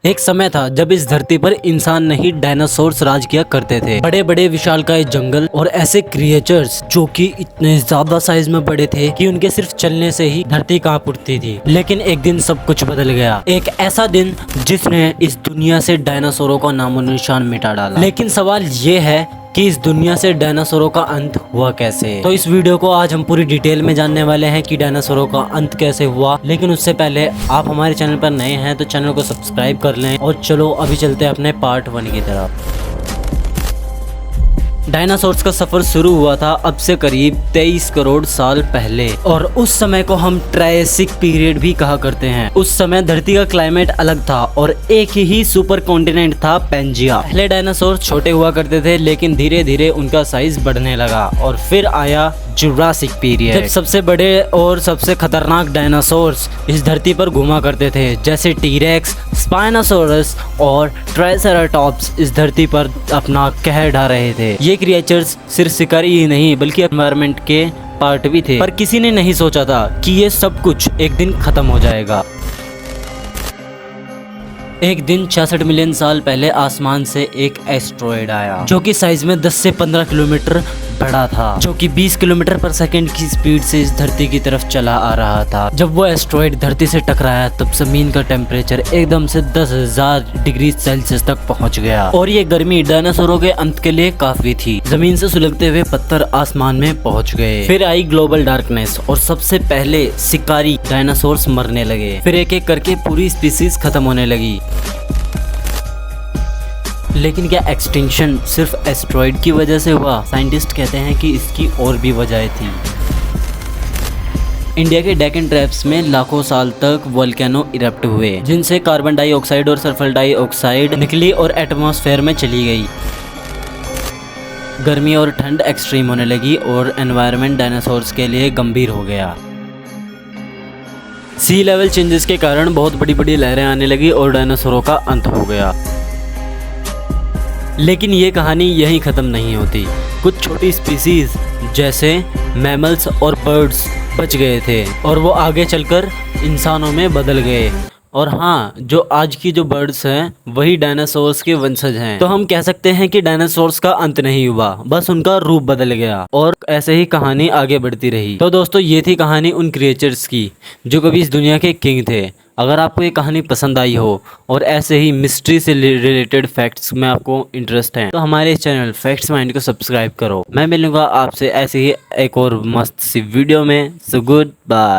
एक समय था जब इस धरती पर इंसान नहीं डायनासोर्स राज किया करते थे। बड़े बड़े विशालकाय जंगल और ऐसे क्रिएचर्स जो कि इतने ज्यादा साइज में बड़े थे कि उनके सिर्फ चलने से ही धरती कांप उठती थी। लेकिन एक दिन सब कुछ बदल गया। एक ऐसा दिन जिसने इस दुनिया से डायनासोरों का नामो निशान मिटा डाला। लेकिन सवाल ये है कि इस दुनिया से डायनासोरों का अंत हुआ कैसे। तो इस वीडियो को आज हम पूरी डिटेल में जानने वाले हैं कि डायनासोरों का अंत कैसे हुआ। लेकिन उससे पहले आप हमारे चैनल पर नए हैं तो चैनल को सब्सक्राइब कर लें और चलो अभी चलते हैं अपने पार्ट 1 की तरफ। डायनासोर्स का सफर शुरू हुआ था अब से करीब 23 करोड़ साल पहले और उस समय को हम ट्रायसिक पीरियड भी कहा करते हैं। उस समय धरती का क्लाइमेट अलग था और एक ही सुपर कॉन्टिनेंट था पेंजिया। पहले डायनासोर छोटे हुआ करते थे लेकिन धीरे धीरे उनका साइज बढ़ने लगा और फिर आया जुरासिक पीरियड, जब सबसे बड़े और सबसे खतरनाक डायनासोर्स इस धरती पर घुमा करते थे, जैसे टीरेक्स, स्पाइनोसोरस और ट्राइसेराटॉप्स इस धरती पर अपना कहर ढा रहे थे। ये क्रिएचर्स सिर्फ शिकारी ही नहीं बल्कि एनवायरनमेंट के पार्ट भी थे, पर किसी ने नहीं सोचा था कि ये सब कुछ एक दिन खत्म हो जाएगा। एक दिन 66 मिलियन साल पहले आसमान से एक एस्ट्रॉयड आया जो कि साइज में 10 से 15 किलोमीटर बड़ा था, जो कि 20 किलोमीटर पर सेकंड की स्पीड से इस धरती की तरफ चला आ रहा था। जब वो एस्ट्रॉयड धरती से टकराया तब जमीन का टेम्परेचर एकदम से 10,000 डिग्री सेल्सियस तक पहुंच गया और ये गर्मी डायनासोरों के अंत के लिए काफी थी। जमीन से सुलगते हुए पत्थर आसमान में पहुंच गए। फिर आई ग्लोबल डार्कनेस और सबसे पहले शिकारी डायनासोर्स मरने लगे। फिर एक एक करके पूरी स्पीसीज खत्म होने लगी। लेकिन क्या एक्सटिंक्शन सिर्फ एस्ट्रॉयड की वजह से हुआ? साइंटिस्ट कहते हैं कि इसकी और भी वजहें थी। इंडिया के डेक्कन ट्रैप्स में लाखों साल तक वोल्केनो इरप्ट हुए जिनसे कार्बन डाइऑक्साइड और सल्फर डाइऑक्साइड निकली और एटमॉस्फेयर में चली गई। गर्मी और ठंड एक्सट्रीम होने लगी और एनवायरनमेंट डायनासोर्स के लिए गंभीर हो गया। सी लेवल चेंजेस के कारण बहुत बड़ी बड़ी लहरें आने लगी और डायनासोरों का अंत हो गया। लेकिन ये कहानी यहीं ख़त्म नहीं होती। कुछ छोटी स्पीसीज जैसे मैमल्स और बर्ड्स बच गए थे और वो आगे चलकर इंसानों में बदल गए। और हाँ, जो आज की जो बर्ड्स हैं वही डायनासोर्स के वंशज हैं। तो हम कह सकते हैं कि डायनासोर्स का अंत नहीं हुआ, बस उनका रूप बदल गया और ऐसे ही कहानी आगे बढ़ती रही। तो दोस्तों, ये थी कहानी उन क्रिएचर्स की जो कभी इस दुनिया के किंग थे। अगर आपको ये कहानी पसंद आई हो और ऐसे ही मिस्ट्री से रिलेटेड फैक्ट्स में आपको इंटरेस्ट है तो हमारे इस चैनल फैक्ट्स माइंड को सब्सक्राइब करो। मैं मिलूंगा आपसे ऐसे ही एक और मस्त सी वीडियो में। So good bye.